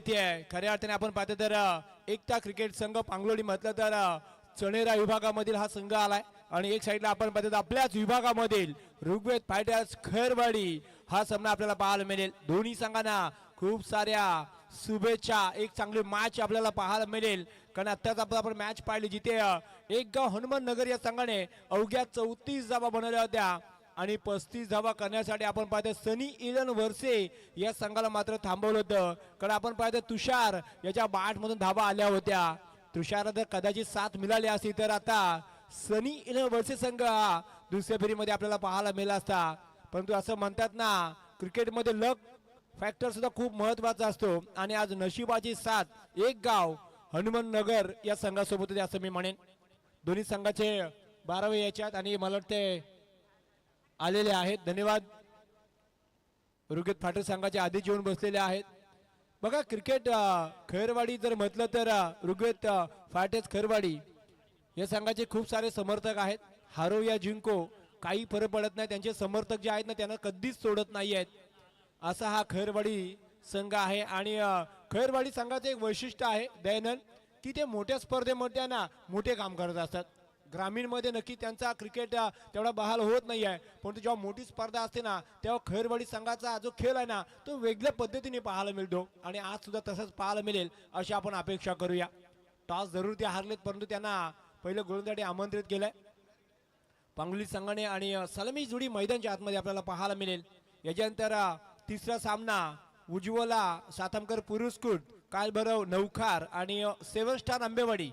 होतीये खऱ्या अर्थाने आपण पाहतो तर एकता क्रिकेट संघ पांगलोळी म्हटलं तर चणेरा विभागामधील हा संघ आलाय आणि एक साईडला आपण पाहतो आपल्याच विभागामधील ऋग्वेद फायटर्स खैरवाडी हा सामना आपल्याला पाहायला मिळेल। दोन्ही संघांना खूप साऱ्या शुभेच्छा। एक चांगली मॅच आपल्याला पाहायला मिळेल कारण आत्ताच आपण मॅच पाहिली जिथे एक गाव हनुमान नगर या संघाने अवघ्या 34 धावा बनवल्या होत्या आणि 35 धावा करण्यासाठी आपण पाहतो सनी इलन वर्से या संघाला मात्र थांबवलं होतं कारण आपण पाहतो तुषार याच्या बाट मधून धावा आल्या होत्या। तुषार जर कदाचित साथ मिळाली असती तर आता सनी इलन वर्से संघ दुसऱ्या फेरीमध्ये आपल्याला पाहायला मिळाला असता। परंतु असं म्हणतात ना क्रिकेटमध्ये लक फॅक्टर सुद्धा खूप महत्वाचा असतो आणि आज नशिबाची साथ एक गाव हनुमान नगर या संघासोबत होते असं मी म्हणेन। दोन्ही संघाचे 12वे याच्यात आणि मला वाटते आलेले आहेत। धन्यवाद ऋग्वेद फायटर संघाचे आधी येऊन बसलेले आहेत। बघा क्रिकेट खैरवाडी जर म्हटलं तर ऋग्वेद फायटर्स खैरवाडी या संघाचे खूप सारे समर्थक आहेत। हारो या जिंको काही फरक पडत नाही, त्यांचे समर्थक जे आहेत ना त्यांना कधीच सोडत नाही आहेत असा हा खैरवाडी संघ आहे। आणि खैरवाडी संघाचे एक वैशिष्ट्य आहे दयानंद की ते मोठ्या स्पर्धेमध्ये ना मोठे काम करत असतात। ग्रामीण मध्ये नक्की त्यांचा क्रिकेट तेवढा बहाल होत नाही आहे, परंतु जेव्हा मोठी स्पर्धा असते ना तेव्हा खैरवाडी संघाचा जो खेळ आहे ना तो वेगळ्या पद्धतीने पाहायला मिळतो आणि आज सुद्धा तसंच पाहायला मिळेल अशी आपण अपेक्षा करूया। टॉस जरूर ते हारलेत परंतु त्यांना पहिलं गोलंदाजी आमंत्रित केलंय पांगलोळी संघाने आणि सलामी जोडी मैदानाच्या आतमध्ये आपल्याला पाहायला मिळेल। याच्यानंतर तिसरा सामना उज्ज्वला सातमकर पुरुस्कुट कालभैरव नौखार आणि 7 स्टार आंबेवाडी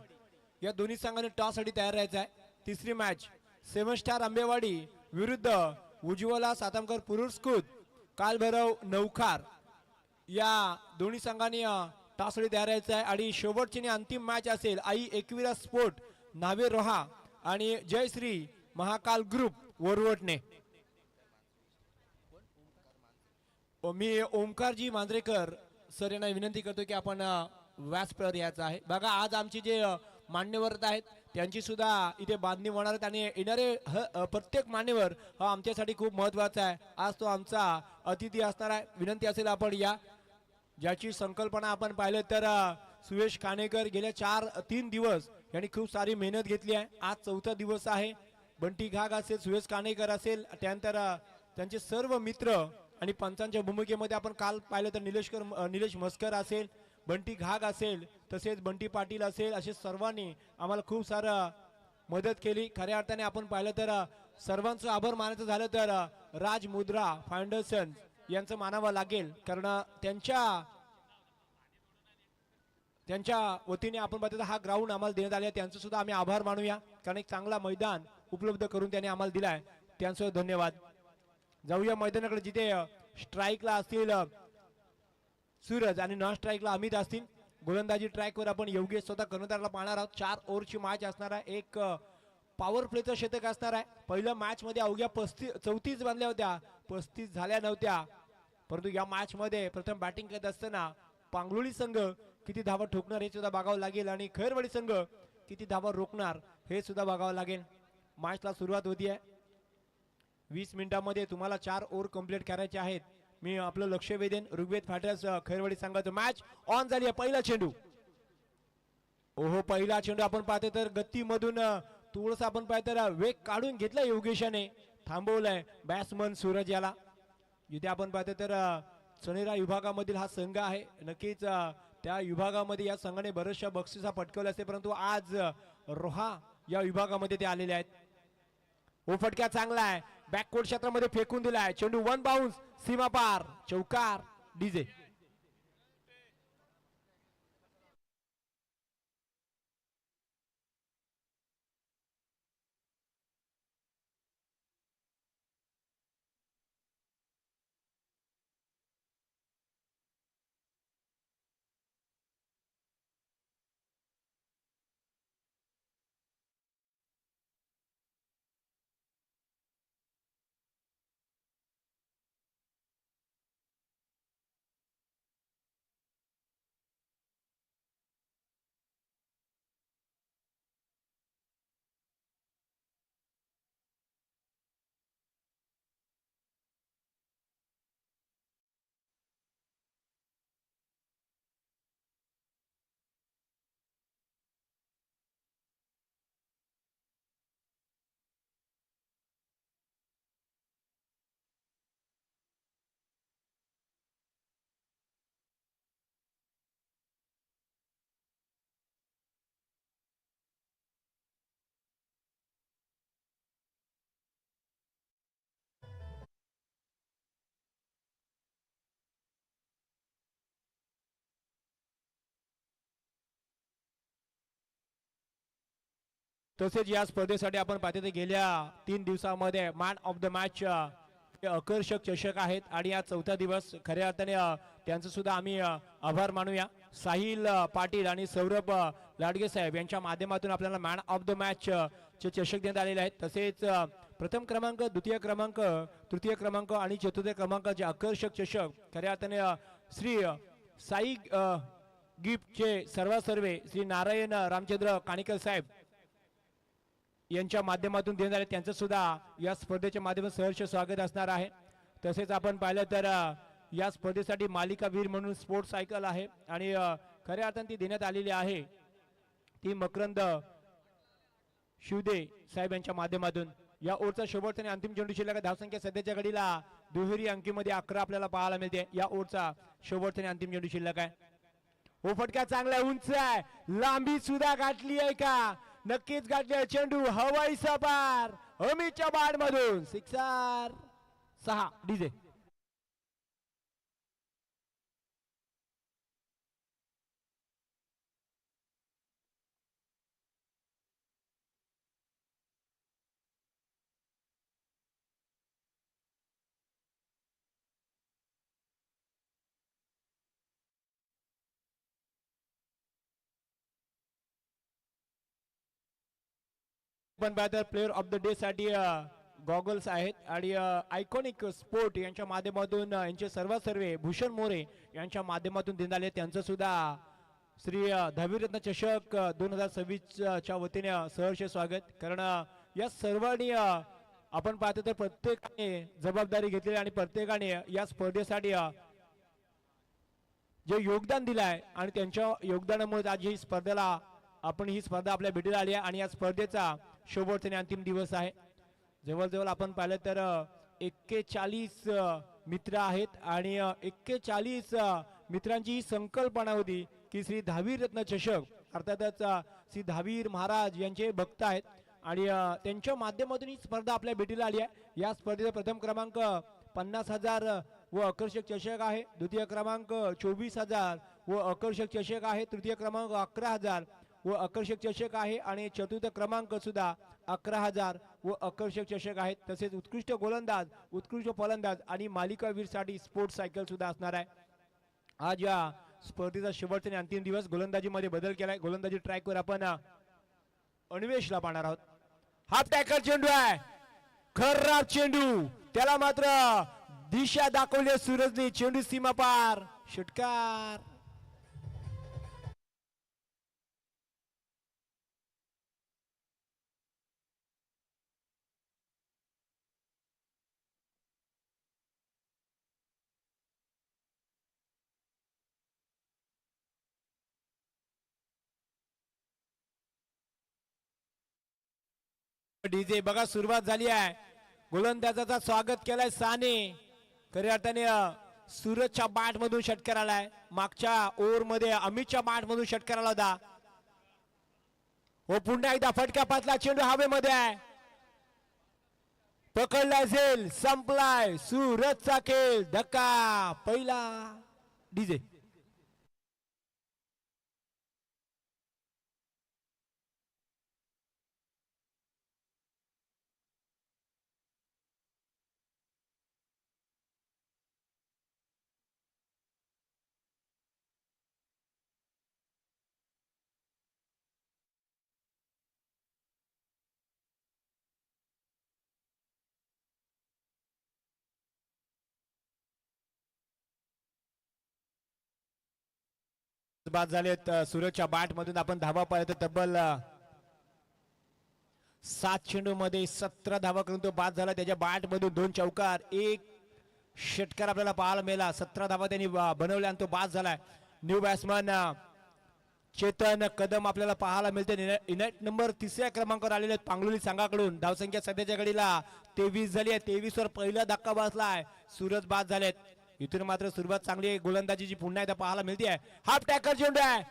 या दोन्ही संघांनी टॉस साठी तयार राहायचं आहे। तिसरी मॅच 7 स्टार आंबेवाडी विरुद्ध उज्ज्वला सातमकर पुरुस्कुट कालभैरव नौखार या दोन्ही संघांनी टॉस साठी तयार राहायचं आहे। आणि शेवटची आणि अंतिम मॅच असेल आई एकविरा स्पोर्ट नावे रोहा आणि जयश्री महाकाल ग्रुप वरवटणे। मी ओमकारजी मांजरेकर सर यांना विनंती करतो की आपण व्यासपीठावर यायचं आहे। बघा आज आमचे जे मान्यवर आहेत त्यांची सुद्धा इथे बांधणी होणार आहेत आणि येणारे प्रत्येक मान्यवर हा आमच्यासाठी खूप महत्वाचा आहे। आज तो आमचा अतिथी असणार आहे। विनंती असेल आपण या ज्याची संकल्पना आपण पाहिलं तर सुयश कानेकर गेल्या 3 दिवस यांनी खूप सारी मेहनत घेतली आहे। आज चौथा दिवस आहे। बंटी घाग असेल, सुयश कानेकर असेल, त्यानंतर त्यांचे सर्व मित्र आणि पंचांच्या भूमिकेमध्ये आपण काल पाहिलं तर निलेश मस्कर असेल, बंटी घाग असेल, तसेच बंटी पाटील असेल, असे सर्वांनी आम्हाला खूप सारं मदत केली। खऱ्या अर्थाने आपण पाहिलं तर सर्वांचं आभार मानायचं झालं तर राज मुद्रा फाउंडेशन यांचं मानावं लागेल कारण त्यांच्या वतीने आपण पाहतो हा ग्राउंड आम्हाला देण्यात आले, त्यांचं सुद्धा आम्ही आभार मानूया कारण एक चांगला मैदान उपलब्ध करून त्यांनी आम्हाला दिलाय, त्यांचं धन्यवाद। जाऊया मैदानाकडे जिथे स्ट्राईकला असतील सूरज आणि नॉन स्ट्राईकला अमित असतील। गोलंदाजी ट्रॅकवर आपण योगेश स्वतः कर्णधाराला पाहणार आहोत। 4 ओव्हरची मॅच असणार आहे। एक पॉवर प्लेचं शतक असणार आहे। पहिल्या मॅच मध्ये अवघ्या 34 बांधल्या होत्या, 35 झाल्या नव्हत्या, परंतु या मॅच मध्ये प्रथम बॅटिंग करत असताना पांगलोळी संघ किती धावा ठोकणार हे सुद्धा बघावं लागेल आणि खैरवाडी संघ किती धावा रोखणार हे सुद्धा बघावं लागेल। मॅचला सुरुवात होतीये। 20 मिनिटांमध्ये तुम्हाला 4 ओव्हर कंप्लीट करायचे आहेत। मी आपलं लक्ष वेधेन ऋग्वेद फायटर्स खैरवाडी संघाचं मॅच ऑन झाली आहे। पहिला चेंडू, ओहो पहिला चेंडू आपण पाहतो तर गतीमधून थोडंसं आपण पाहतो तर वेग काढून घेतला योगेशाने, थांबवलाय बॅट्समन सूरज याला। जिथे आपण पाहतो तर चणेरा विभागामधील हा संघ आहे। नक्कीच त्या विभागामध्ये या संघाने बरेचशा बक्षिसा पटकवल्या असते परंतु आज रोहा या विभागामध्ये ते आलेले आहेत। ओ फटका चांगला आहे, बॅककोर्ट क्षेत्रामध्ये फेकून दिलाय, चेंडू 1 बाउन्स सीमा पार, चौकार डीजे। तसेच या स्पर्धेसाठी आपण पाहतो ते गेल्या 3 दिवसामध्ये मॅन ऑफ द मॅच आकर्षक चषक आहेत आणि या चौथा दिवस खऱ्या अर्थाने त्यांचं सुद्धा आम्ही आभार मानूया. साहिल पाटील आणि सौरभ लाडगे साहेब यांच्या माध्यमातून आपल्याला मॅन ऑफ द मॅच चे चषक देण्यात आलेले आहेत. तसेच प्रथम क्रमांक, द्वितीय क्रमांक, तृतीय क्रमांक आणि चतुर्थ क्रमांकाचे आकर्षक चषक खऱ्या अर्थाने श्री साई गिफ्टचे सर्वे श्री नारायण रामचंद्र काणेकर साहेब यांच्या माध्यमातून देण्यात आले. त्यांचं सुद्धा या स्पर्धेच्या माध्यमातून सहर्ष स्वागत असणार आहे. तसेच आपण पाहिलं तर या स्पर्धेसाठी मालिका वीर म्हणून स्पोर्ट्स सायकल आहे आणि खऱ्या अर्थाने ती देण्यात आलेली आहे ती मकरंद शिवदे साहेब यांच्या माध्यमातून. या ओव्हरचा शेवटचा आणि अंतिम चेंडू शिल्लक धावसंख्या सध्याच्या घडीला दुहेरी अंकीमध्ये 11 आपल्याला पाहायला मिळते. या ओव्हरचा शेवटचा आणि अंतिम चेंडू शिल्लक आहे. हो फटका चांगला उंच आहे, लांबी सुद्धा गाठली आहे का? नक्कीच गाठली. चेंडू हवाई सपार अमितच्या बाड मधून सिक्सर 6 डीजे. पण पाहतात प्लेअर ऑफ द डे साठी गॉगल्स आहेत आणि आयकॉनिक स्पोर्ट यांच्या माध्यमातून यांचे सर्वे भूषण मोरे यांच्या माध्यमातून देण्यात आले. त्यांचं सुद्धा श्री दहावीरत्न चषक 2026 च्या वतीने सहर्ष स्वागत. कारण या सर्वांनी आपण पाहतो तर प्रत्येकाने जबाबदारी घेतलेली आणि प्रत्येकाने या स्पर्धेसाठी जे योगदान दिलं आहे आणि त्यांच्या योगदानामुळे आज ही स्पर्धा आपल्या भेटीला आली आहे आणि या स्पर्धेचा शेवटचा आणि अंतिम दिवस आहे. जवळजवळ आपण पाहिलं तर 41 मित्र आहेत आणि 41 मित्रांची ही संकल्पना होती की श्री दहावीर रत्न चषक अर्थातच श्री दहावीर महाराज यांचे भक्त आहेत आणि त्यांच्या माध्यमातून ही स्पर्धा आपल्या भेटीला आली आहे. या स्पर्धेचा प्रथम क्रमांक 50,000 व आकर्षक चषक आहे. द्वितीय क्रमांक 24,000 व आकर्षक चषक आहे. तृतीय क्रमांक 11,000 व आकर्षक चषक आहे आणि चतुर्थ क्रमांक सुद्धा 11,000 व आकर्षक चषक आहेत. तसेच उत्कृष्ट गोलंदाज, उत्कृष्ट फलंदाज आणि मालिकावीर साठी स्पोर्ट्स सायकल सुद्धा असणार आहे. आज या स्पर्धेचा शेवटचा आणि अंतिम दिवस. गोलंदाजीमध्ये बदल केलाय. गोलंदाजी ट्रॅकवर आपण अन्वेषला पाहणार आहोत. हाफ टॅकल चेंडू आहे, खराब चेंडू, त्याला मात्र दिशा दाखवली सूरजने. चेंडू सीमा पार, षटकार. डीजे बघा सुरुवात झाली आहे. गोलंदाजाचा स्वागत केलाय साने. खऱ्या अर्थाने सूरजच्या बॅट मधून षटकार आलाय. मागच्या ओव्हर मध्ये अमितच्या बॅट मधून षटकार आला होता. हो पुन्हा एकदा फटका पाचला. चेंडू हवेमध्ये आहे, पकडला असेल, संपलाय सूरजचा खेळ. धक्का पहिला डीजे. बाद झालेत. सूरजच्या बॅट मधून आपण धावा पाहिलं तर तब्बल 7 चेंडू मध्ये 17 धावा करून तो बाद झाला. त्याच्या बॅट मधून 2 चौकार, 1 षटकार आपल्याला पाहायला मिळाला. 17 धावा त्यांनी बनवल्या आणि तो बाद झालाय. न्यू बॅट्समन चेतन कदम आपल्याला पाहायला मिळते. इनेट नंबर 3ऱ्या क्रमांकावर आलेले आहेत पांगलोली संघाकडून. धावसंख्या सध्याच्या घडीला 23 झाली आहे. 23 वर पहिला धक्का बसलाय. सूरज बाद झालेत. इथून मात्र सुरुवात चांगली गोलंदाजीची पुन्हा एकदा पाहायला मिळते. हाफ टॅकल चेंडू आहे.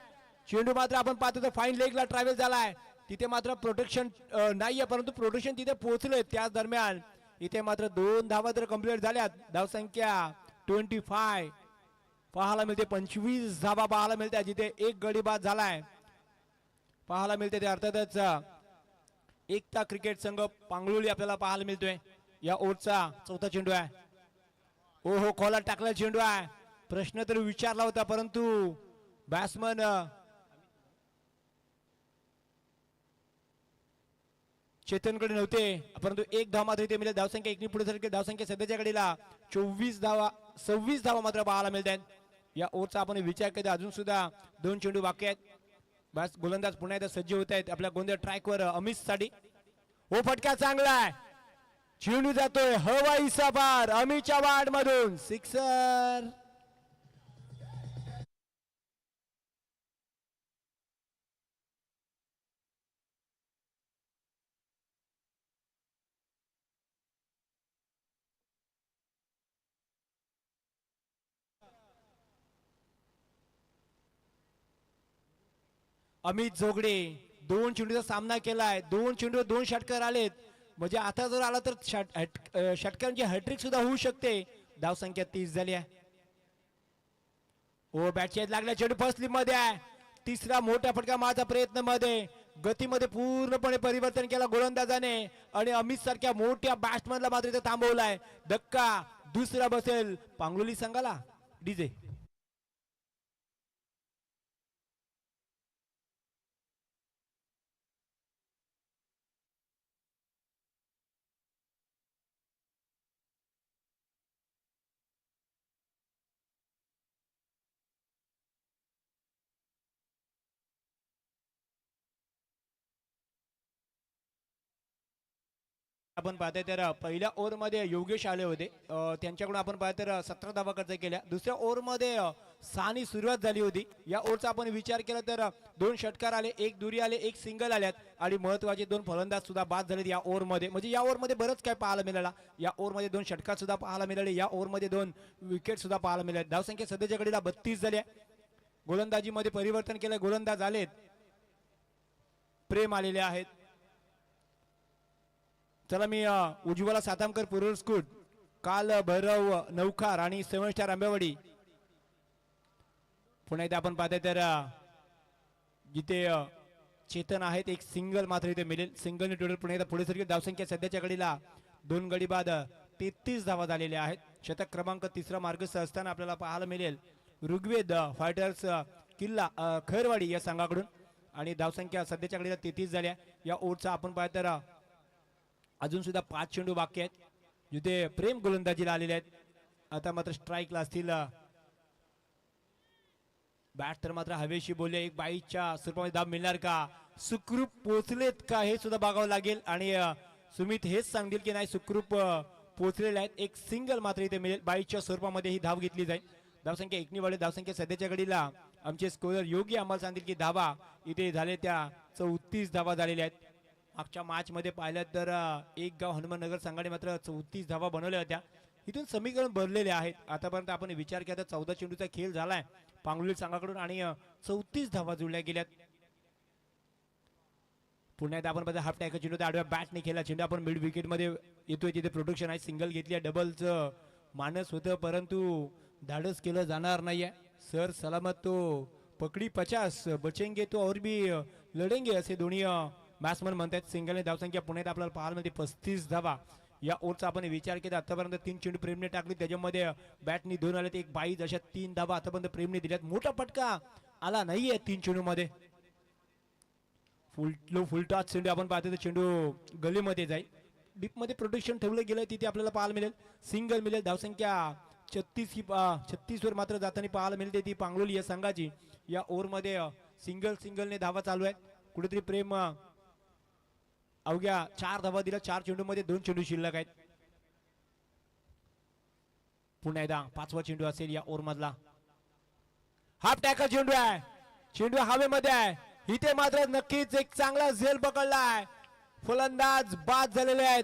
चेंडू मात्र आपण पाहतो तर फाईन लेगला ट्रॅव्हल झालाय. तिथे मात्र प्रोटेक्शन नाहीये, परंतु प्रोटेक्शन तिथे पोहोचले. त्याच दरम्यान इथे मात्र 2 धावा तर कंप्लीट झाल्यात. धावसंख्या 25 पाहायला मिळते. 25 धावा पाहायला मिळते. जिथे 1 गडी बाद झालाय पाहायला मिळते. ते अर्थातच एकता क्रिकेट संघ पांगलोळी आपल्याला पाहायला मिळतोय. या ओव्हरचा चौथा चेंडू आहे. ओ हो, खोला टाकला चेंडू आहे. प्रश्न तर विचारला होता परंतु बॅट्समन चेतनकडे नव्हते, परंतु एक धाव मात्र इथे मिळेल. धावसंख्या एकनी पुढे सरकेल. धावसंख्या सध्याच्या घडीला 26 धावा, 26 धावा मात्र पाहायला मिळत आहेत. या ओव्हरचा आपण विचार केला अजून सुद्धा 2 चेंडू बाकी आहेत. बस गोलंदाज पुन्हा एकदा सज्ज होत आहेत आपल्या गोंदिया ट्रॅकवर अमित साठी. ओ फटका चांगला आहे. चेंडू जातोय हवाई सफार अमितच्या वार्ड मधून सिक्सर. अमित जोगडे 2 चेंडूचा सामना केलाय. 2 चेंडू 2 षटकार आलेत. म्हणजे आता जर आला तर षटकांची हॅट्रिक सुद्धा होऊ शकते. धावसंख्या 30 झाली आहे. ओ बॅटच्या लागल्या चेंडू फर्स्ट स्लिप मध्ये आहे. तिसरा मोठा फटका मारचा प्रयत्न मध्ये गतीमध्ये पूर्णपणे परिवर्तन केला गोलंदाजाने आणि अमित सारख्या मोठ्या बॅट्समॅनला मात्र इथे थांबवलाय. धक्का दुसरा बसेल पांगलोली संघाला. डीजे आपण पाहतोय तर पहिल्या ओव्हर मध्ये योगेश आले होते. त्यांच्याकडून आपण पाहतोय तर 17 धावा खर्च केल्या. दुसऱ्या ओव्हर मध्ये सानी सुरुवात झाली होती. या ओव्हरचा आपण विचार केला तर 2 षटकार आले, 1 दुरी आले, 1 सिंगल आल्यात आणि महत्वाचे 2 फलंदाज सुद्धा बाद झालेत या ओव्हर मध्ये. म्हणजे या ओव्हर मध्ये बरंच काय पाहायला मिळाला. या ओव्हर मध्ये 2 षटकार सुद्धा पाहायला मिळाले. या ओव्हर मध्ये 2 विकेट सुद्धा पाहायला मिळाले. धावसंख्या सध्याच्या घडीला 32 झाली आहे. गोलंदाजीमध्ये परिवर्तन केलं. गोलंदाज आलेत, प्रेम आलेले आहेत. चला मी उज्ज्वला सातामकर पुरस्कृत काल भैरव नौखार आणि 7 स्टार आंबेवाडी पुन्हा इथे आपण पाहतोय तर जिथे चेतन आहेत एक सिंगल मात्र इथे मिळेल. सिंगल टोटल पुन्हा एकदा पुढे सरकेल. धावसंख्या सध्याच्या घडीला 2 गडी बाद 33 धावा झालेल्या आहेत. शतक क्रमांक 3 मार्गस्थ असताना आपल्याला पाहायला मिळेल ऋग्वेद फायटर्स किल्ला खैरवाडी या संघाकडून आणि धावसंख्या सध्याच्या घडीला 33 झाल्या. या ओव्हरचा आपण पाहतोय तर अजून सुद्धा 5 चेंडू बाकी आहेत जिथे प्रेम गोलंदाजीला आलेले आहेत. आता मात्र स्ट्राईकला असतील. बॅट तर मात्र हवेशी बोलले. एक बाईच्या स्वरूपामध्ये धाव मिळणार का, सुखरूप पोहोचलेत का हे सुद्धा बघावं लागेल आणि सुमित हेच सांगतील की नाही सुखरूप पोहोचलेले आहेत. एक सिंगल मात्र इथे मिळेल. बाईच्या स्वरूपामध्ये ही धाव घेतली जाईल. धावसंख्या एकनी वाढेल. धावसंख्या सध्याच्या घडीला आमचे स्कोरर योगी आम्हाला सांगतील की धावा इथे झाले त्या 34 धावा झालेल्या आहेत. मागच्या मॅच मध्ये पाहिलं तर एक गाव हनुमाननगर संघाने मात्र 34 धावा बनवल्या होत्या. इथून समीकरण भरलेले आहेत. आतापर्यंत आपण विचार केला तर 14 चेंडूचा खेळ झालाय पांगलोली संघाकडून आणि 34 धावा जुळल्या गेल्यात. पुन्हा एकदा आपण बघा हाफ टॅकल चेंडू आडव्या बॅटने खेळला चेंडू आपण मिड विकेट मध्ये येतोय. तिथे प्रोडक्शन आहे. सिंगल घेतली, डबलचं मानस होतं परंतु धाडस केलं जाणार नाहीये. सर सलामत तो पकडी 50 बचेंगे तो और भी लढेंगे असे दोन्ही बॅट्समन म्हणतात. सिंगलने धावसंख्या पुण्यात आपल्याला पाहायला मिळते 35 धावा. या ओव्हरचा आपण विचार केला आतापर्यंत 3 चेंडू प्रेमने टाकले, त्याच्यामध्ये बॅटनी 2 आले, एक 22 अशा 3 धावा आतापर्यंत प्रेमने दिल्यात. मोठा फटका आला नाहीये 3 चेंडू मध्ये. फुल टॉस चेंडू आपण पाहतो तर चेंडू गलीमध्ये जाईल. डीप मध्ये प्रोटेक्शन ठेवलं गेलं तिथे आपल्याला पाहायला मिळेल सिंगल मिळेल. धावसंख्या 36 वर मात्र जाताना पाहायला मिळते ती पांगलोली या संघाची. या ओव्हर मध्ये सिंगलने धावा चालू आहेत. कुठेतरी प्रेम अवघ्या 4 धावा दिल्या. 4 चेंडू मध्ये 2 चेंडू शिल्लक आहेत. पुन्हा एकदा 5वा चेंडू असेल या ओव्हर मधला. हाफ टॅकल चेंडू आहे. चेंडू हवेमध्ये आहे. इथे मात्र नक्कीच एक चांगला झेल पकडलाय. फलंदाज बाद झालेले आहेत.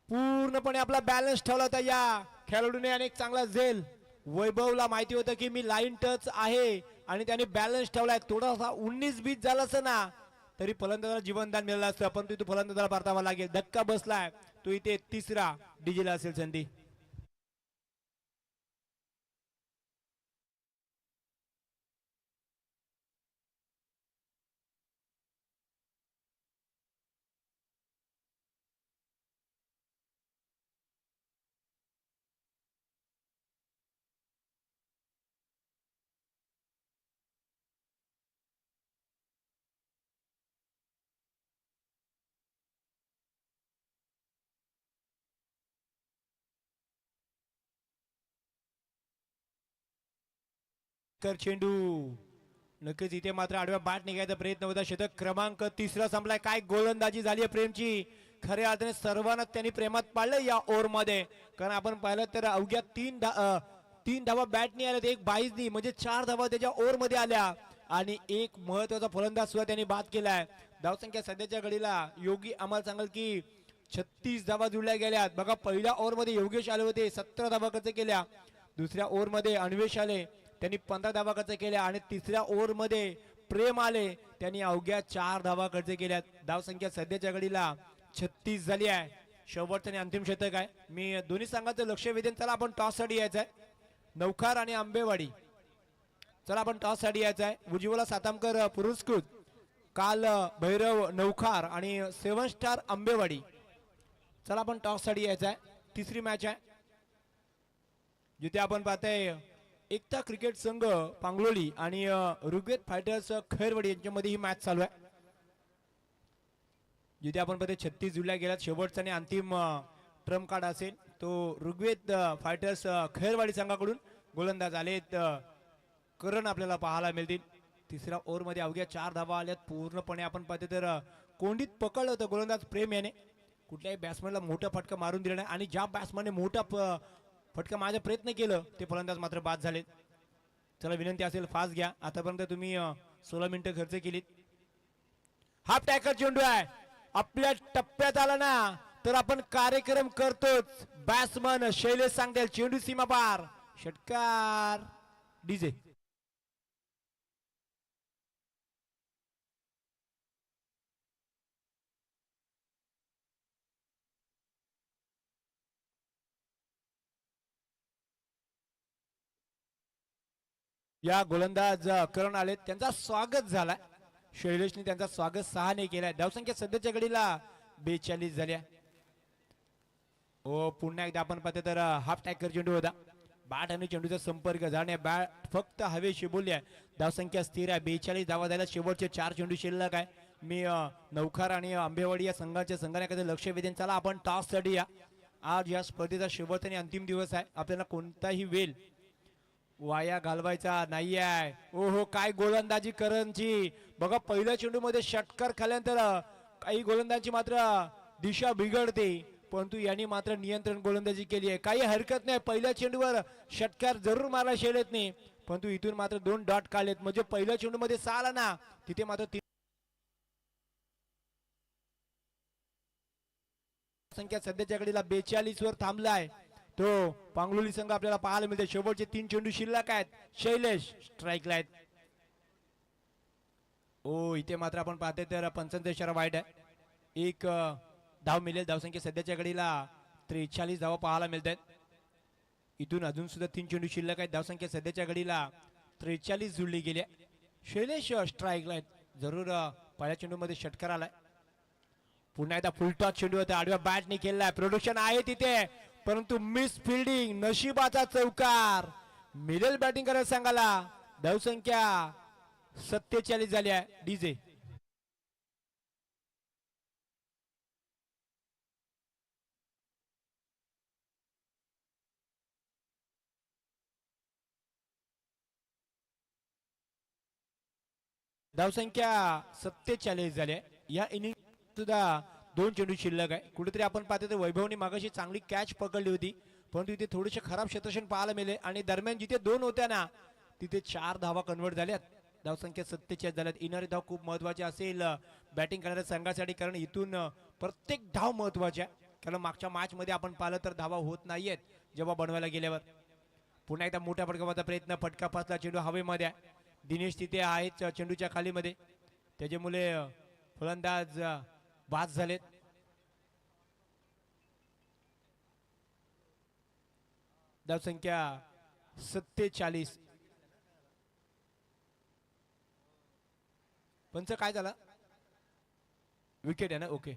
पूर्णपणे आपला बॅलन्स ठेवला होता या खेळाडूने आणि एक चांगला झेल. वैभवला माहिती होतं की मी लाईन टच आहे आणि त्याने बॅलन्स ठेवलाय. थोडासा 19-20 झाला असं ना तरी फलंदाजाला जीवनदान मिळालं असतं पण तो फलंदाजाला परतावा लागेल. धक्का बसलाय तो इथे 3रा डीजेला असेल संधी. कर चेंडू नक्कीच इथे मात्र आडव्या बाट निघायचा प्रयत्न होता. शतक क्रमांक 3 संपलाय. काय गोलंदाजी झाली आहे प्रेमची. खऱ्या अर्थाने सर्वांना त्यांनी प्रेमात पाडलं या ओव्हर मध्ये. कारण आपण पाहिलं तर अवघ्या तीन धावा बॅटनी आल्यात, एक बाईजनी म्हणजे 4 धावा त्याच्या ओव्हर मध्ये आल्या आणि एक महत्वाचा फलंदाज सुद्धा त्यांनी बाद केलाय. धावसंख्या सध्याच्या घडीला योगी आम्हाला सांगाल की 36 धावा जुळल्या गेल्यात. बघा पहिल्या ओव्हर मध्ये योगेश आले होते, 17 धावा खर्च केल्या. दुसऱ्या ओव्हर मध्ये अन्वेष आले, त्यांनी 15 धावा खर्च केल्या आणि तिसऱ्या ओव्हर मध्ये प्रेम आले, त्यांनी अवघ्या 4 धावा खर्च केल्यात. धावसंख्या सध्याच्या घडीला 36 झाली आहे. शेवटचं आणि अंतिम शतक आहे. मी दोन्ही संघाचं लक्ष वेधेन. चला आपण टॉस साठी यायचं आहे. नवखार आणि आंबेवाडी. चला आपण टॉस साठी यायचं आहे. उज्ज्वला सातामकर पुरस्कृत, काल भैरव नवखार आणि 7 स्टार आंबेवाडी. चला आपण टॉस साठी यायचं आहे. तिसरी मॅच आहे जिथे आपण पाहताय एकता क्रिकेट संघ पांगलोली आणि ऋग्वेद फायटर्स खैरवाडी यांच्यामध्ये ही मॅच चालू आहे. जिथे आपण पाहतोय 36 जुळल्या गेल्यात. शेवटचा आणि अंतिम ट्रम्प कार्ड असेल तो ऋग्वेद फायटर्स खैरवाडी संघाकडून. गोलंदाज आलेत करण आपल्याला पाहायला मिळतील. तिसऱ्या ओव्हर मध्ये अवघ्या 4 धावा आल्यात. पूर्णपणे आपण पाहतो तर कोंडीत पकडलं होतं गोलंदाज प्रेम याने. कुठल्याही बॅट्समॅनला मोठा फटका मारून दिला नाही आणि ज्या बॅट्समॅनने मोठा फटका मारायचा प्रयत्न केलं ते फलंदाज मात्र बाद झाले. चला विनंती असेल फास्ट घ्या. आतापर्यंत तुम्ही 16 मिनिटं खर्च केलीत. हाफ टॅकर चेंडू आहे. आपल्या टप्प्यात आला ना तर आपण कार्यक्रम करतोच. बॅट्समन शैलेश सांगतील चेंडू सीमा पार, षटकार डीजे. या गोलंदाज करण आले, त्यांचा स्वागत झालाय. शैलेशने त्यांचा स्वागत 6 ने केलाय. धावसंख्या सध्याच्या घडीला 42 झाल्या. ओ पुन्हा एकदा आपण पाहतो तर हाफ टॅकर चेंडू होता. बॅट आणि चेंडूचा संपर्क झाला. बॅट फक्त हवेशी बोलली. धावसंख्या स्थिर आहे. 42 धावा झाल्या. शेवटचे 4 चेंडू शिल्लक आहे. मी नवखार आणि आंबेवाडी या संघाने लक्ष वेधेन. चला आपण टॉस साठी या. आज या स्पर्धेचा शेवटचा आणि अंतिम दिवस आहे. आपल्याला कोणताही वेळ वाया घालवायचा नाही आहे. ओहो काय गोलंदाजी करणची. बघा पहिल्या चेंडू मध्ये षटकार खाल्यानंतर काही गोलंदाजी मात्र दिशा बिघडते, परंतु यांनी मात्र नियंत्रण गोलंदाजी केली आहे. काही हरकत नाही. पहिल्या चेंडूवर षटकार जरूर मारला शैलेशने, परंतु इथून मात्र 2 डॉट काढलेत. म्हणजे पहिल्या चेंडू मध्ये 6 आला ना तिथे मात्र संख्या सध्याच्या घडीला 42 वर थांबलाय. तो पांगलोली संघ आपल्याला पाहायला मिळते. शेवटचे 3 चेंडू शिल्लक आहेत. शैलेश स्ट्राईकला आहेत. ओ इथे मात्र आपण पाहतोय तर 55 इशारा वाईट आहे. एक धाव मिळेल. धावसंख्या सध्याच्या घडीला 43 धावा पाहायला मिळत आहेत. इथून अजून सुद्धा 3 चेंडू शिल्लक आहेत. धावसंख्या सध्याच्या घडीला 43 जुळली गेली आहे. शैलेश स्ट्राईकला आहेत. जरूर पहिल्या चेंडू मध्ये षटकार आलाय. पुन्हा एकदा फुलटॉस चेंडू होता. आडव्या बॅटने केलाय. प्रोडक्शन आहे तिथे, परंतु मिस फिल्डिंग, नशिबाचा चौकार. मिडल बॅटिंग करायला सांगाला. धावसंख्या 47 झाली आहे. डीजे. धावसंख्या 47 झाली. या इनिंग सुद्धा 2 चेंडू शिल्लक आहे. कुठेतरी आपण पाहतो तर वैभवने मागाशी चांगली कॅच पकडली होती, परंतु इथे थोडेसे खराब क्षेत्ररक्षण पाहायला मिळाले आणि दरम्यान जिथे 2 होत्या ना तिथे 4 धावा कन्वर्ट झाल्यात. धावसंख्या 47 झाल्यात. येणारी धाव खूप महत्वाची असेल बॅटिंग करणाऱ्या संघासाठी, कारण इथून प्रत्येक धाव महत्वाची आहे. कारण मागच्या मॅच मध्ये आपण पाहिलं तर धावा होत नाहीयेत जेव्हा बनवायला गेल्यावर. पुन्हा एकदा मोठ्या फटकावाचा प्रयत्न. फटका पासला. चेंडू हवेमध्ये आहे. दिनेश तिथे आहेत चेंडूच्या खालीमध्ये, त्याच्यामुळे फलंदाज बाद झालेत. धावसंख्या 47. पंच काय झाला? विकेट आहे ना. ओके.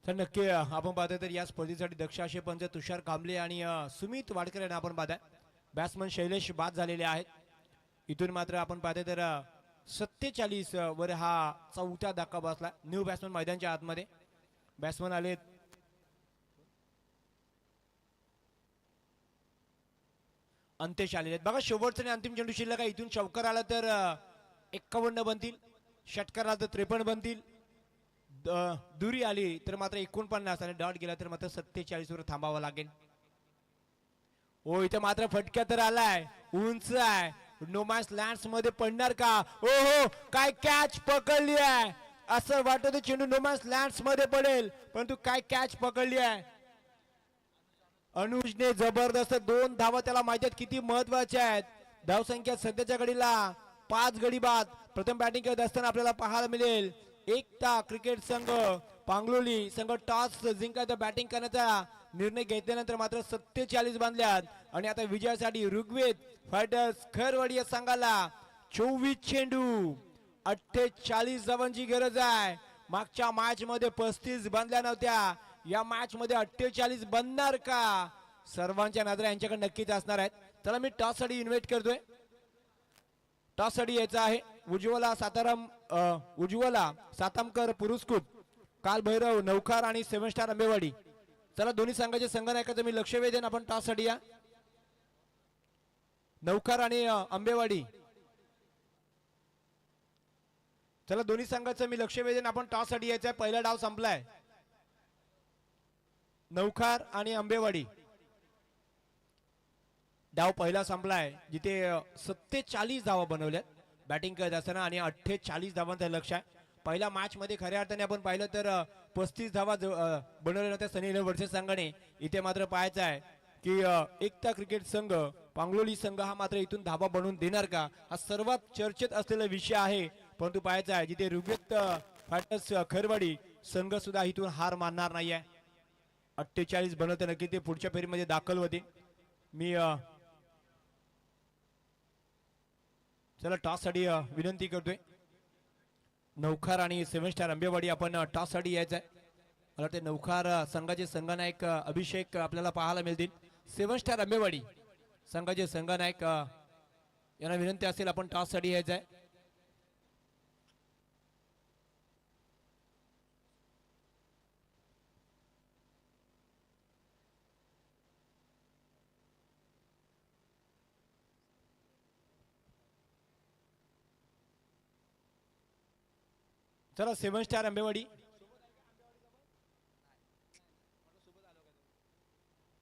तर नक्की आपण पाहतोय तर या स्पर्धेसाठी दक्ष असे पंच तुषार कांबळे आणि सुमित वाडकर यांना आपण पाहताय. बॅट्समन शैलेश बाद झालेले आहेत. इथून मात्र आपण पाहतोय तर 47 वर हा चौथा धक्का बसला. न्यू बॅट्समन मैदानाच्या आतमध्ये बॅट्समन आले अंतेश आलेले आहेत. बघा शेवटचा आणि अंतिम चेंडू शिल्लक आहे. इथून चौकार आला तर 51 बनतील, षटकार आला तर 53 बनतील, दुरी आली तर मात्र 49 आणि डॉट गेला तर मात्र 47 वर थांबावं लागेल. ओ इथे मात्र फटक्या तर आलाय, उंच आहे, नोमॅन्स लँड्स मध्ये पडणार का? ओ हो काय कॅच पकडली आहे, असं वाटत चेंडू नोमॅन्स लँड्स मध्ये पडेल, परंतु काय कॅच पकडली आहे. अनुजने जबरदस्त 2 धावा, त्याला माहिती आहेत किती महत्वाच्या आहेत. धावसंख्या सध्याच्या घडीला 5 गडी बाद. प्रथम बॅटिंग करत असताना आपल्याला पाहायला मिळेल एकता क्रिकेट संघ पांगलोली संघ टॉस जिंकायचा बॅटिंग करण्याचा निर्णय घेतल्यानंतर मात्र 47 बांधल्यात आणि आता विजयासाठी ऋग्वेद फायटर्स खैरवाडी या संघाला 24 चेंडू 48 धावांची गरज आहे. मागच्या मॅच मध्ये 35 बांधल्या नव्हत्या, या मॅच मध्ये 48 बनणार का? सर्वांच्या नजरा यांच्याकडे नक्कीच असणार आहेत. चला मी टॉस साठी इन्व्हाइट करतोय. टॉस साठी यायचं आहे उज्ज्वला सातामकर पुरस्कृत काल भैरव नौखार आणि 7 स्टार आंबेवाडी. चला दोन्ही संघाचे संघनायकाचं मी लक्ष वेधेन. आपण टॉस साठी या. नौखार आणि आंबेवाडी, चला दोन्ही संघाचं मी लक्ष वेधेन. आपण टॉस साठी यायचं आहे. पहिला डाव संपलाय. नौखार आणि आंबेवाडी डाव पहिला संपलाय, जिथे 47 धावा बनवल्यात बॅटिंग करत असताना आणि 48 धावांचं लक्ष आहे. पहिल्या मॅच मध्ये खऱ्या अर्थाने आपण पाहिलं तर 35 धावा बनवल्या नव्हत्या सनी वर्सेस संघाने. इथे मात्र पाहायचं आहे की एकता क्रिकेट संघ पांगलोली संघ हा मात्र इथून धावा बनवून देणार का, हा सर्वात चर्चेत असलेला विषय आहे. परंतु पाहायचं आहे जिथे ऋग्वेद फायटर्स खैरवाडी संघ सुद्धा इथून हार मानणार नाहीये. 48 बनवते नक्की ते पुढच्या फेरीमध्ये दाखल होते. मी चला टॉस साठी विनंती करतोय. नौखार आणि 7 स्टार आंबेवाडी आपण टॉस साठी यायचं आहे. मला वाटते नौखार संघाचे संघनायक अभिषेक आपल्याला पाहायला मिळतील. 7 स्टार आंबेवाडी संघाचे संघनायक यांना विनंती असेल आपण टॉस साठी यायचं आहे. चला 7 स्टार आंबेवाडी,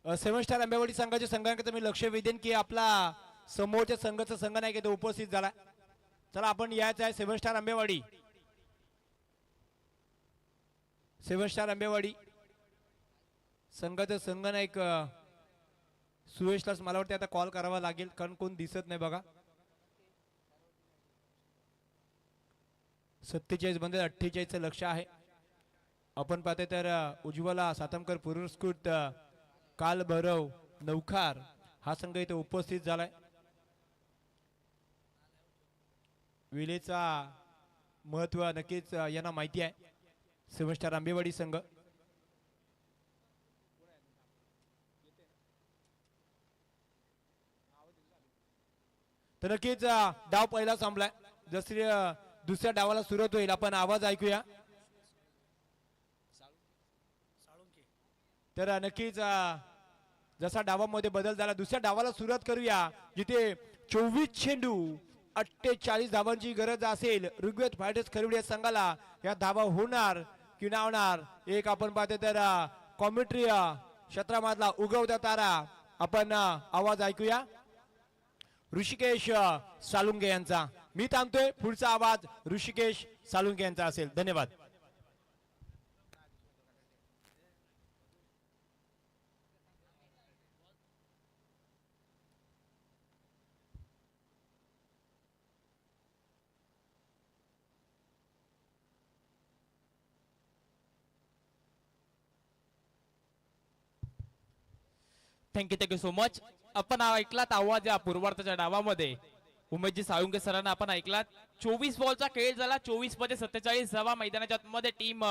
7 स्टार आंबेवाडी संघाच्या संघांकडे मी लक्ष वेधेन की आपला समोरच्या संघाचा संघनायक आहे तो उपस्थित झाला. चला आपण यायचं आहे 7 स्टार आंबेवाडी. 7 स्टार आंबेवाडी संघाचा संघनायक सुयशलाच मला वाटतं आता कॉल करावा लागेल, कारण कोण दिसत नाही बघा. 47 बंद 48 लक्ष आहे. आपण पाहतोय तर उज्ज्वला सातामकर पुरस्कृत काल भैरव नौखार हा संघ इथे उपस्थित झालाय. विलेचा महत्व नक्कीच यांना माहिती आहे. 7 स्टार आंबेवाडी संघ तर नक्कीच डाव पहिला संपलाय. जसे दुसऱ्या डावाला सुरुवात होईल आपण आवाज ऐकूया. तर नक्कीच जसा डावामध्ये बदल झाला दुसऱ्या डावाला सुरुवात करूया, जिथे 24 चेंडू 48 धावांची गरज असेल. ऋग्वेद फायटर्स खैरवाडी या संघाला या धावा होणार की नाही होणार, एक आपण पाहतो तर कॉमेंट्री क्षेत्रामधला उगवता तारा आपण आवाज ऐकूया ऋषिकेश सालुंगे यांचा. मी थांबतोय, पुढचा आवाज ऋषिकेश सालुंगे यांचा असेल. धन्यवाद. Thank you so much. आपण ऐकलात आवाज या पूर्वार्धाच्या डावामध्ये उमेशजी साळुंके सरांना आपण ऐकलात. 24 बॉलचा खेळ झाला. 24 मध्ये 47 धावा मैदानाच्या आतमध्ये टीम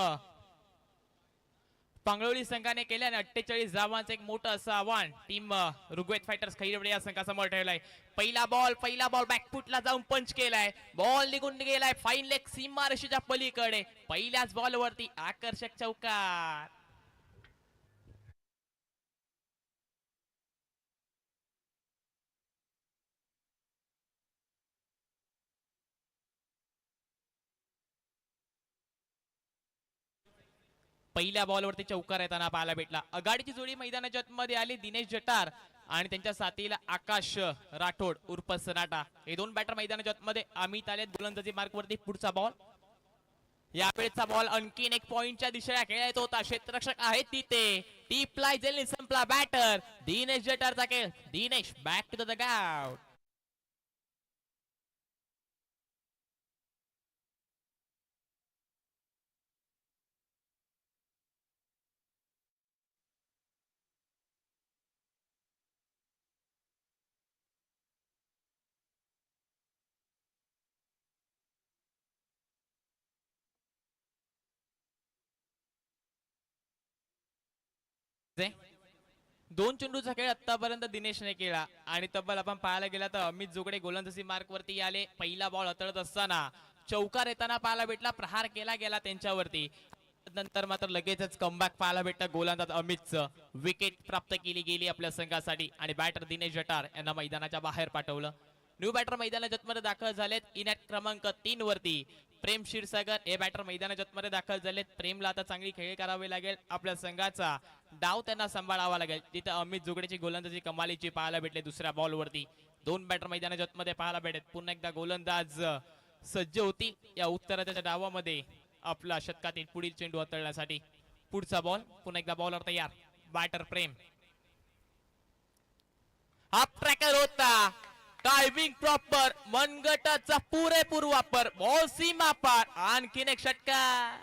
पांगळोली संघाने केले आणि 48 धावांचं एक मोठं असं आव्हान टीम ऋग्वेद फायटर्स खैरवडे या संघासमोर ठेवलाय. पहिला बॉल बॅकफुटला जाऊन पंच केलाय. बॉल निघून गेलाय फाईन लेग सीमारेषेच्या पलीकडे. पहिल्याच बॉलवरती आकर्षक चौकार. पहिल्या बॉलवरती चौकार येताना पाहायला भेटला. आघाडीची जोडी मैदानाच्या मध्ये आली दिनेश जटार आणि त्यांच्या साथीला आकाश राठोड उर्फ सनाटा. हे दोन बॅटर मैदानाच्या मध्ये अमित आले गोलंदाजी मार्कवरती. पुढचा बॉल, यावेळेचा बॉल आणखीन एक पॉइंटच्या दिशेला खेळायचा होता. क्षेत्ररक्षक आहेत तिथे. टीप लाय जेल संपला. बॅटर दिनेश जटारचा खेळ. Dinesh back to the dugout. दोन चेंडूचा खेळ आतापर्यंत दिनेशने केला आणि तब्बल आपण पाहायला गेला तर अमित जोगडे गोलंदाजी मार्क वरती आले. पहिला बॉल हाताळत असताना चौकार येताना पाहायला भेटला. प्रहार केला गेला त्यांच्यावरती. नंतर मात्र लगेचच कमबॅक पाहायला भेटतं गोलंदाज अमितचं. विकेट प्राप्त केली गेली आपल्या संघासाठी आणि बॅटर दिनेश जटार यांना मैदानाच्या बाहेर पाठवलं. न्यू बॅटर मैदानाच्या मध्ये दाखल झालेत. इनॅट क्रमांक 3 वरती प्रेम क्षीरसागर हे बॅटर मैदानाच्या मध्ये दाखल झालेत. प्रेमला आता चांगली खेळी करावी लागेल. आपल्या संघाचा डाव त्यांना सांभाळावा लागेल. तिथे अमित जोगडेची गोलंदाजी कमालीची पाहायला भेटले. दुसऱ्या बॉलवरती दोन बॅटर मैदानाच्या मध्ये पाहायला भेटत. पुन्हा एकदा गोलंदाज सज्ज होती या उत्तराच्या डावामध्ये आपला शतकातील पुढील चेंडू हाताळण्यासाठी. पुढचा बॉल, पुन्हा एकदा बॉलर तयार. बॅटर प्रेम. हाफ ट्रॅकर होता. Timing proper. मनगटाचा पुरेपूर वापर. बॉल सीमा पार. आणखीन एक षटकार.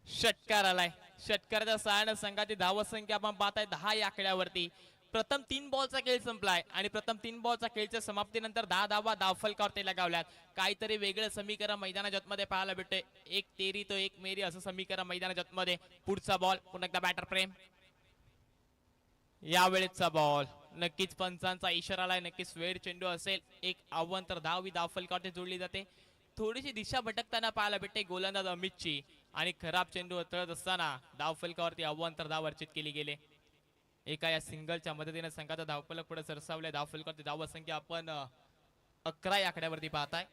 षटकार आलाय. षटकाराच्या सहाय्याने संघाची धावत संख्या आपण पाहताय 10 या आकड्यावरती. प्रथम 3 बॉलचा खेळ संपलाय आणि प्रथम 3 बॉलचा खेळच्या समाप्तीनंतर 10 धावा धावफलकावरती लगावल्यात. काहीतरी वेगळं समीकरण मैदानाच्या मध्ये पाहायला भेटते. एक तेरी तो एक मेरी असं समीकरण मैदानाच्या मध्ये. पुढचा बॉल, पुन्हा एकदा बॅटर प्रेम. यावेळेचा बॉल नक्कीच पंचांचा इशारा आलाय. नक्कीच वेळ चेंडू असेल. एक आव्हान तर धाव धावफलकावरती जोडली जाते. थोडीशी दिशा भटकताना पाहायला भेटते गोलंदाज अमितची आणि खराब चेंडू हाताळत असताना धावफलकावरती आव्हान तर धाव अर्जित केली गेले. एका या सिंगलच्या मदतीने संघाचा धावफलक पुढे सरसावले. धावफलकावरती धाव संख्या आपण 11 या आकड्यावरती पाहताय.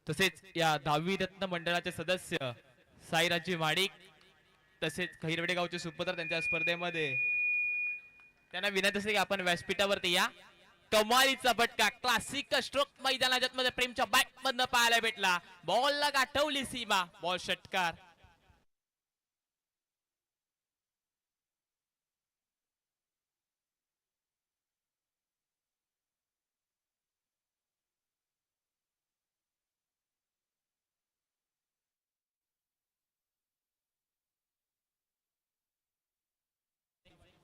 तसेच या 10वी रत्न मंडळाचे सदस्य साईराजी माडिक तसेच खैरवडे गावचे सुपुत्र त्यांच्या स्पर्धेमध्ये त्यांना विनंती असते की आपण व्यासपीठावरती या. कमालीचा फटका क्लासिक स्ट्रोक मैदानाच्या मध्ये प्रेमच्या बॅट मधनं पाहायला भेटला. बॉलला गाठवली सीमा. बॉल षटकार.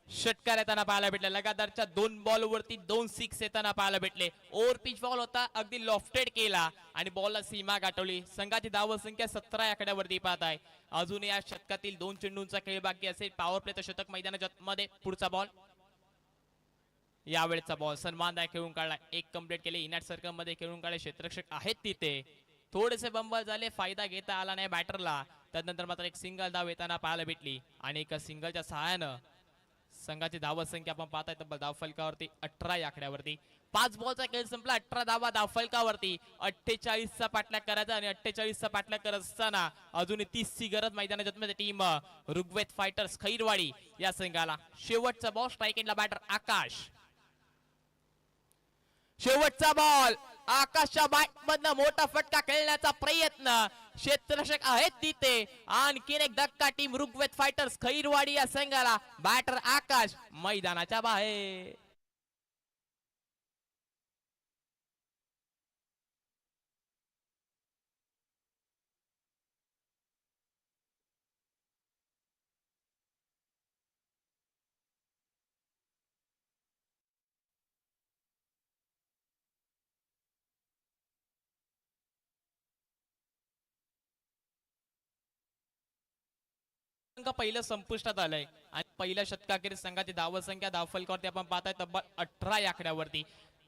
षटकार येताना पाहायला भेटले. लगातारच्या 2 बॉलवरती 2 सिक्स येताना पाहायला भेटले. ओव्हर पिच बॉल होता. अगदी लॉफ्टेड केला आणि बॉलला सीमा गाठवली. संघाची धाव संख्या 17 आकड्यावरती पाहत आहे. अजून या षटकातील 2 चेंडूंचा खेळ बाकी असेल. पॉवर प्लेचं षटक मैदानाच्या मध्ये. पुढचा बॉल, यावेळेचा बॉल सन्मानदायक खेळून काढला. एक कंप्लीट केले. इनॅट सर्कल मध्ये खेळून काढले. क्षेत्ररक्षक आहेत तिथे. थोडेसे बंबल झाले. फायदा घेता आला नाही बॅटरला. त्यानंतर मात्र एक सिंगल धाव येताना पाहायला भेटली आणि एका सिंगलच्या सहाय्यानं संघाची धावत संख्या आपण पाहताय तब्बल धावफलकावरती 18 या आकड्यावरती. 5 बॉलचा खेळ संपला. 18 धावा धावफलकावरती. 48चा पाठलाग करायचा आणि 48चा पाठलाग करत असताना अजूनही 30ची गरज मैदानाच्या मध्ये टीम ऋग्वेद फायटर्स खैरवाडी या संघाला. शेवटचा बॉल स्ट्राईक एंडला बॅटर आकाश. शेवटचा बॉल आकाशच्या बॅट मधनं मोठा फटका खेळण्याचा प्रयत्न. क्षेत्ररक्षक आहेत तिथे. आणखीन एक धक्का टीम ऋग्वेद फायटर्स खैरवाडी या संघाला. बॅटर आकाश मैदानाच्या बाहेर. अंक पहिलं संपुष्टात आलंय आणि पहिल्या शतकाखेरीज संघाची धावसंख्या धावफलकावरती आपण पाहताय तब्बल 18 या आकड्यावरती.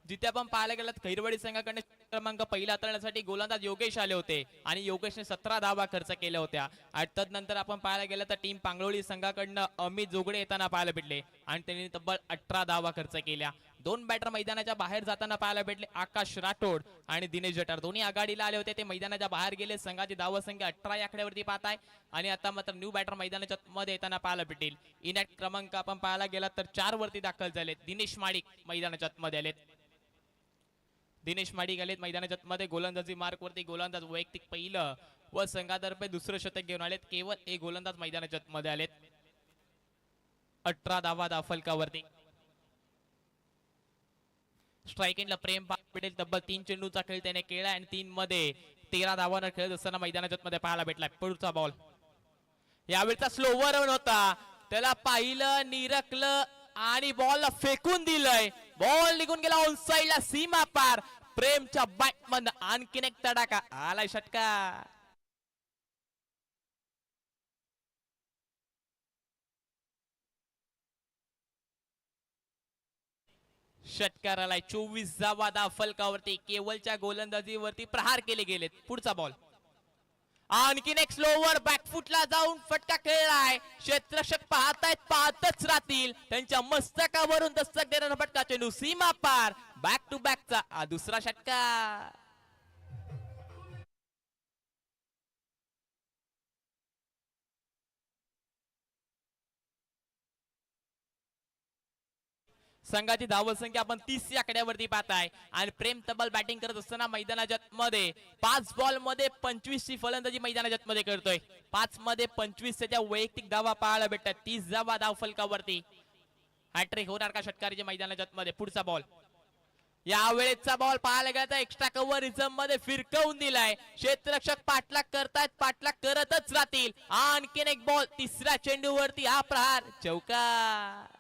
जिथे आपण पाहायला गेलं खैरवाडी संघाकडे क्रमांक पहिला हाताळण्यासाठी गोलंदाज योगेश आले होते आणि योगेशने 17 धावा खर्च केल्या होत्या. आणि तदनंतर आपण पाहायला गेलं तर टीम पांगलोळी संघाकडनं अमित जोगडे येताना पाहायला भेटले आणि त्यांनी तब्बल 18 धावा खर्च केल्या. दोन बॅटर मैदानाच्या बाहेर जाताना पाहायला भेटले, आकाश राठोड आणि दिनेश जठार दोन्ही आघाडीला आले होते, ते मैदानाच्या बाहेर गेले. संघाची धावसंख्या 18 या आकड्यावरती पाहताय आणि आता मात्र न्यू बॅटर मैदानाच्या मध्ये येताना पाहायला भेटेल. इनॅक्ट क्रमांक आपण पाहायला गेला तर 4 वरती दाखल झालेत. दिनेश माडिक मैदानाच्या मध्ये आलेत. दिनेश माडिक आलेत मैदानाच्या मध्ये. गोलंदाजी मार्क वरती गोलंदाज वैयक्तिक पहिलं व संघातर्फे दुसरं शतक घेऊन आलेत. केवळ एक गोलंदाज मैदानाच्या मध्ये आलेत. 18 धावा धावफलकावरती. स्ट्राईक एंडला प्रेम भेटेल. तब्बल 3 चेंडूचा खेळ त्याने केला आणि 3 मध्ये 13 धावांवर खेळत असताना मैदानाच्या मध्ये पाहायला भेटला. पुढचा बॉल यावेळचा स्लोवर रन होता, त्याला पाहिलं, निरखलं आणि बॉल फेकून दिलंय. बॉल निघून गेला ऑन साइडला, सीमा पार. प्रेमच्या बॅट मधून आणखीन एक तडाखा आलाय, षटकार. षटकार आलाय. 24 धावा धावफलकावरती. केवलच्या गोलंदाजीवरती प्रहार केले गेलेत. पुढचा बॉल आणखीन एक स्लोवर बॅकफुटला जाऊन फटका खेळलाय. क्षेत्ररक्षक पाहतच राहतील. त्यांच्या मस्तकावरून दस्तक देणारा फटका, चेंडू सीमा पार. बॅक टू बॅकचा दुसरा षटकार. संघाची धावसंख्या आपण 30 या आकड्यावरती पाहताय आणि प्रेम तब्बल बॅटिंग करत असताना मैदानाच्या मध्ये 5 बॉल मध्ये 25 ची फलंदाजी मैदानाच्या मध्ये करतोय. 5 मध्ये 25 त्याच्या वैयक्तिक धावा पाहायला भेटतात. 30 धावा धावफलकावरती. हॅट्रिक होणार का षटकारीच्या मैदानाच्या मध्ये? पुढचा बॉल यावेळेचा बॉल पाहायला गेला तर एक्स्ट्रा कव्हर रिझम मध्ये फिरकवून दिलाय. क्षेत्ररक्षक पाठलाग करतायत, पाठलाग करतच राहतील. आणखीन एक बॉल, तिसऱ्या चेंडूवरती हा प्रहार, चौकार.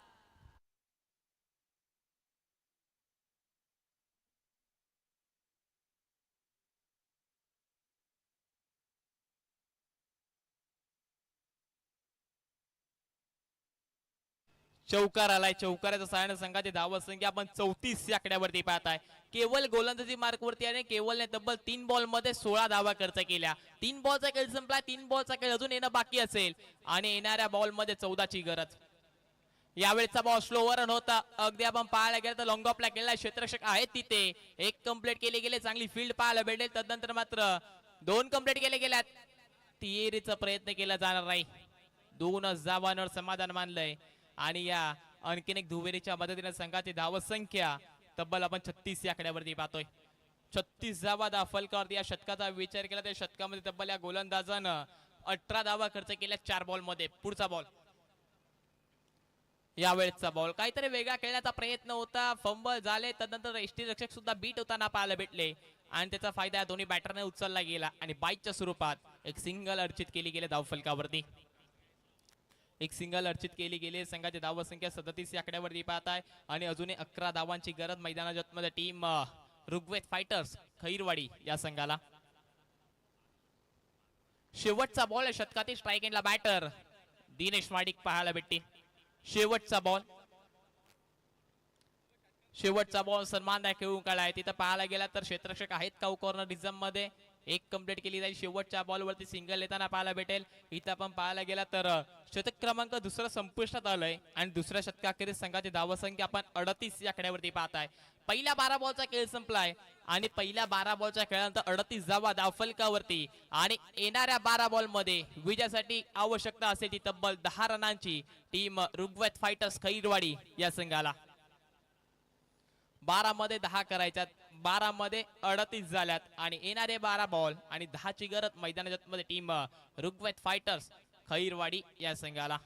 चौकार आलाय. चौकाराच्या सहाय्याने संघाची धावसंख्या आपण 34 या आकड्यावरती पाहताय. केवळ गोलंदाजी मार्कवरती आणि केवळने तब्बल 3 बॉल मध्ये 16 धावा खर्च केल्या. 3 बॉलचा खेळ संपला. 3 बॉलचा खेळ अजून येणं बाकी असेल आणि येणाऱ्या बॉल मध्ये 14 ची गरज. यावेळेचा बॉल स्लोवर रन होता. अगदी आपण पाहायला गेलं तर लॉंग ऑफला केला. क्षेत्ररक्षक आहेत तिथे. एक कंप्लीट केले गेले. चांगली फील्ड पाहायला भेटेल. तदनंतर मात्र 2 कंप्लीट केले गेल्यात. तिहेरीचा प्रयत्न केला जाणार नाही. 2 धावांवर समाधान मानलंय आणि या आणखीन एक दुहेरीच्या मदतीने संघाची धावसंख्या तब्बल आपण 36 या आकड्यावरती पाहतोय. 36 धावा धावफलकावरती. या षटकाचा विचार केला तर षटकामध्ये तब्बल या गोलंदाजानं 18 धावा खर्च केल्या 4 बॉल मध्ये. पुढचा बॉल यावेळेचा बॉल काहीतरी वेगळा खेळण्याचा प्रयत्न होता. फंबल झाले. तदनंतर यष्टीरक्षक सुद्धा बीट होताना पाहायला भेटले आणि त्याचा फायदा दोन्ही बॅटरने उचलला गेला आणि बाईकच्या स्वरूपात एक सिंगल अर्चित केली गेली धावफलकावरती. एक सिंगल अर्चित केली गेली. संघाची धावसंख्या 37 या आकड्यावरती पाहताय आणि अजूनही 11 धावांची गरज मैदानाच्या मध्ये टीम ऋग्वेद फायटर्स खैरवाडी या संघाला. शेवटचा बॉल आहे षटकातील. स्ट्राईक एंडला बॅटर दिनेश माडिक पाहायला भेटते. शेवटचा बॉल सन्मानदायक खेळून काढाय. तिथं पाहायला गेला तर क्षेत्ररक्षक आहेत का कॉर्नर रिझम मध्ये. एक कंप्लीट केली जाईल. शेवटच्या बॉलवरती सिंगल येताना पाहायला भेटेल. इथं आपण पाहायला गेला तर शतक क्रमांक दुसरं संपुष्टात आलंय आणि दुसऱ्या शतकाखेरीज संघाची धावसंख्या आपण 38 या आकड्यावरती पाहताय. पहिल्या 12 बॉलचा खेळ संपलाय आणि पहिल्या 12 बॉलच्या खेळानंतर 38 धावा धावफलकावरती आणि येणाऱ्या 12 बॉल मध्ये विजयासाठी आवश्यकता असेल ती तब्बल 10 रनांची. टीम ऋग्वेद फायटर्स खैरवाडी या संघाला 12 मध्ये 10 करायच्यात. 12 मध्ये 38 झाल्यात आणि येणारे 12 बॉल आणि 10 ची गरज मैदानाच्या मध्ये टीम ऋग्वेद फायटर्स खैरवाडी या संघाला.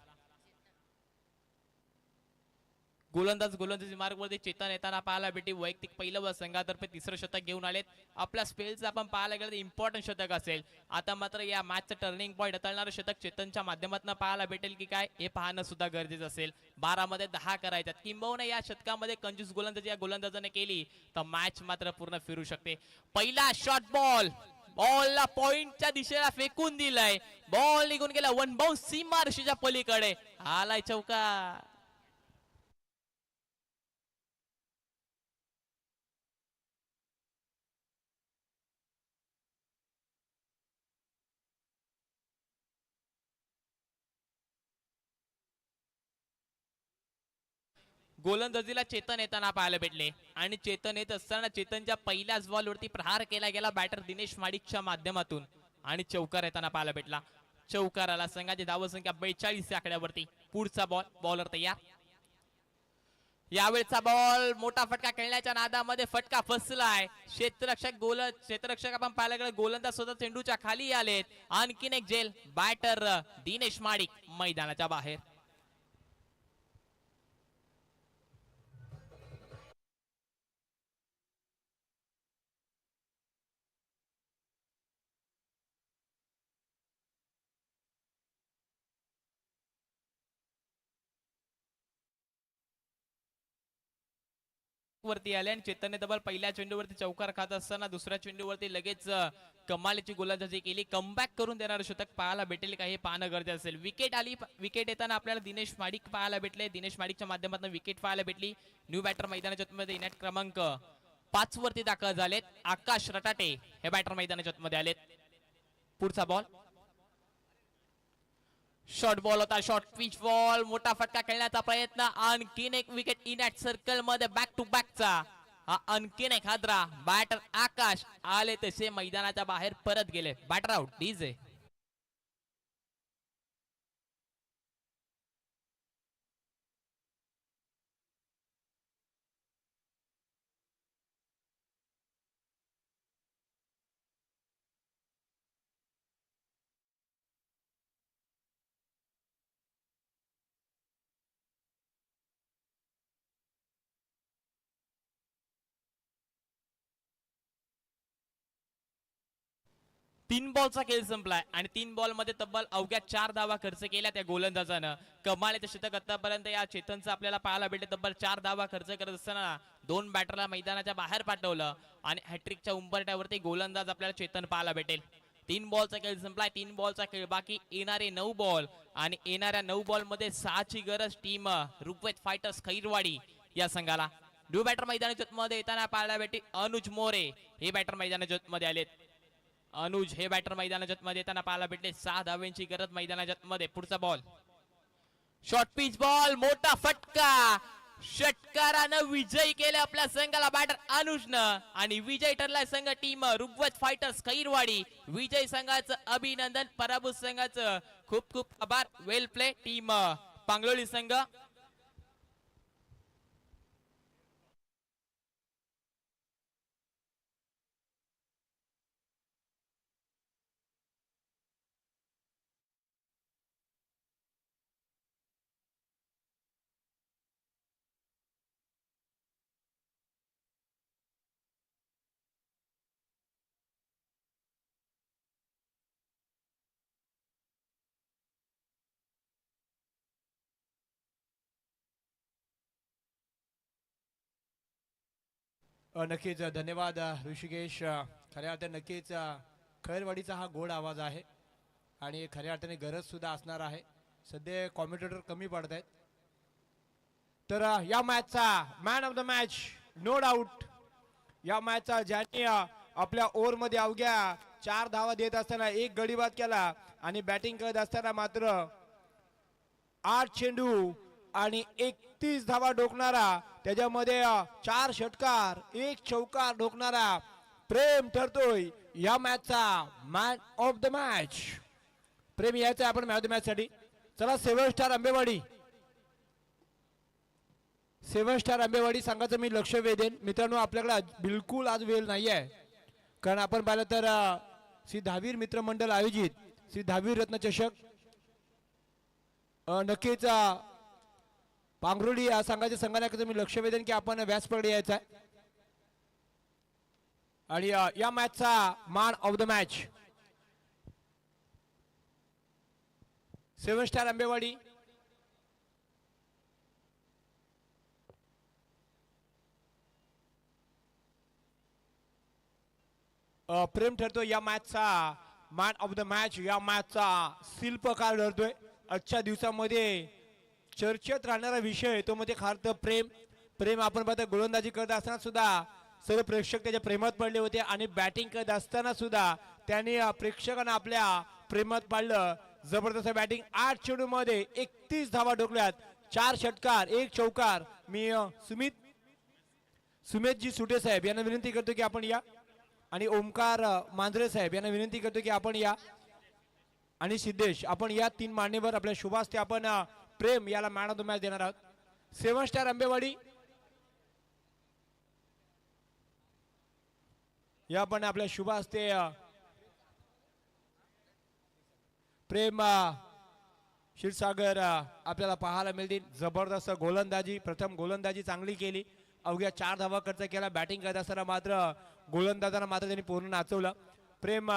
गोलंदाजी मार्गवरती चेतन येताना पाहायला भेटी. वैयक्तिक पहिलं व संघातर्फे तिसरं शतक घेऊन आलेत. आपल्या स्पेलचं आपण पाहायला गेलं तर इम्पॉर्टंट शतक असेल. आता मात्र या मॅचचं टर्निंग पॉईंट हाताळणारं शतक चेतनच्या माध्यमातून पाहायला भेटेल की काय हे पाहणं सुद्धा गरजेचं असेल. 12 मध्ये 10 करायच्यात. किंबहुना या शतकामध्ये कंजूस गोलंदाजी या गोलंदाजाने केली तर मॅच मात्र पूर्ण फिरू शकते. पहिला शॉर्ट बॉल बॉलला पॉइंटच्या दिशेला फेकून दिलाय. बॉल निघून गेला वन बाउन्स सीमारेषेच्या पलीकडे. आलाय चौकार. गोलंदाजीला चेतन येताना पाहायला भेटले आणि चेतन येत असताना चेतनच्या पहिल्याच बॉलवरती प्रहार केला गेला बॅटर दिनेश माडिकच्या माध्यमातून आणि चौकार येताना पाहायला भेटला. चौकाराला संघाची धावसंख्या 42 या आकड्यावरती. पुढचा बॉल, बॉलर तयार. यावेळचा बॉल मोठा फटका खेळण्याच्या नादामध्ये फटका फसलाय. क्षेत्ररक्षक आपण पाहायला गेलं गोलंदाज स्वतः चेंडूच्या खाली आलेत. आणखीन एक झेल. बॅटर दिनेश माडिक मैदानाच्या बाहेर. वरती आले आणि चेतनने डबल पहिल्या चेंडूवरती चौकार खात असताना दुसऱ्या चेंडूवरती लगेच कमालीची गोलंदाजी केली. कमबॅक करून देणारं शतक पाहायला भेटेल का हे पाहणं गरजेचं असेल. विकेट आली. विकेट येताना आपल्याला दिनेश माडिक पाहायला भेटले. दिनेश माडिकच्या माध्यमातून विकेट पाहायला भेटली. न्यू बॅटर मैदानाच्या मध्ये इनॅट क्रमांक 5 वरती दाखल झालेत. आकाश रटाटे हे बॅटर मैदानाच्या मध्ये आलेत. पुढचा बॉल शॉर्ट बॉल होता. Short pitch ball. मोठा फटका खेळण्याचा प्रयत्न. आणखीन एक विकेट इन ॲट सर्कल मध्ये बॅक टू बॅकचा हा आणखीन एक हादरा. बॅटर आकाश आले तसे मैदानाच्या बाहेर परत गेले. Batter out. डीजे तीन बॉलचा खेळ संपलाय आणि 3 बॉल मध्ये तब्बल अवघ्या 4 धावा खर्च केल्या त्या गोलंदाजानं. कमालीचं शतक आतापर्यंत या चेतनचं आपल्याला पाहायला भेटले. तब्बल 4 धावा खर्च करत असताना 2 बॅटरला मैदानाच्या बाहेर पाठवलं आणि हॅट्रिकच्या उंबरट्यावरती गोलंदाज आपल्याला चेतन पाहायला भेटेल. 3 बॉलचा खेळ संपलाय. 3 बॉलचा खेळ बाकी. येणारे 9 बॉल आणि येणाऱ्या 9 बॉल मध्ये 6ची गरज टीम रुग्वेद फायटर्स खैरवाडी या संघाला. न्यू बॅटर मैदानाच्या मध्ये येताना पाहायला भेटेल अनुज मोरे हे बॅटर मैदानाच्या मध्ये आलेत. अनुज हे बॅटर मैदानाच्या मध्ये येताना पाहायला भेटले. 6 धावांची गरज मैदानाच्या मध्ये. पुढचा बॉल शॉर्ट पिच बॉल. मोठा फटका. षटकारानं विजयी केले आपल्या संघाला बॅटर अनुजनं आणि विजय ठरलाय संघ टीम रुग्वेद फायटर्स खैरवाडी. विजय संघाचं अभिनंदन. पराभूत संघाचं खूप खूप आभार. वेल प्ले टीम पांगलोळी संघ. नक्कीच धन्यवाद ऋषिकेश. खऱ्या अर्थाने नक्कीच खैरवाडीचा हा गोड आवाज आहे आणि खऱ्या अर्थाने गरज सुद्धा असणार आहे. सध्या कॉमेंटेटर कमी पडत आहेत. तर या मॅचचा man of the match no doubt. या मॅचचा ज्यांनी आपल्या ओव्हरमध्ये अवघ्या 4 धावा देत असताना 1 गडी बाद केला आणि बॅटिंग करत असताना मात्र 8 चेंडू आणि 31 धावा ठोकणारा, त्याच्यामध्ये 4 षटकार 1 चौकार ठोकणारा प्रेम ठरतोय या मॅचचा मॅन ऑफ द मॅच. प्रेम यायचं आपण मॅन ऑफ द मॅच साठी. चला 7 स्टार आंबेवाडी. 7 स्टार आंबेवाडी संघाचं मी लक्ष वेधेन. मित्रांनो आपल्याकडे बिलकुल आज वेळ नाही आहे, कारण आपण पाहिलं तर श्री दहावीर मित्रमंडळ आयोजित श्री दहावीर रत्न चषक नक्कीच पांगरोळी या संघाच्या संघानायकाचं मी लक्ष वेधेन की आपण व्यासपीठावर यायचं आहे आणि या मॅचचा man of the match 7 star Ambewadi. Prem ठरतो या मॅचचा मॅन ऑफ द मॅच, या मॅचचा शिल्पकार ठरतोय. आजच्या दिवसामध्ये चर्चेत राहणारा विषय तो मध्ये खार तर प्रेम. प्रेम आपण पाहतो गोलंदाजी करत असताना सुद्धा सर्व प्रेक्षक त्याच्या प्रेमात पडले होते आणि बॅटिंग करत असताना सुद्धा त्यांनी प्रेक्षकांना आपल्या प्रेमात पाडलं. जबरदस्त बॅटिंग 8 चेंडूमध्ये 31 धावा ठोकल्यात, 4 षटकार 1 चौकार. मी सुमेधजी सुटे साहेब यांना विनंती करतो की आपण या, आणि ओमकार मांजरे साहेब यांना विनंती करतो की आपण या, आणि सिद्धेश आपण या. 3 मान्यवर आपल्या शुभास्ते आपण प्रेम याला मॅन ऑफ द मॅच देणार आहोत. 7 स्टार आंबेवाडी या पण आपल्या शुभास्ते प्रेम क्षीरसागर आपल्याला पाहायला मिळतील. जबरदस्त गोलंदाजी, प्रथम गोलंदाजी चांगली केली, अवघ्या 4 धावा खर्च केला. बॅटिंग करत असताना मात्र गोलंदाजांना मात्र त्यांनी पूर्ण नाचवलं. प्रेम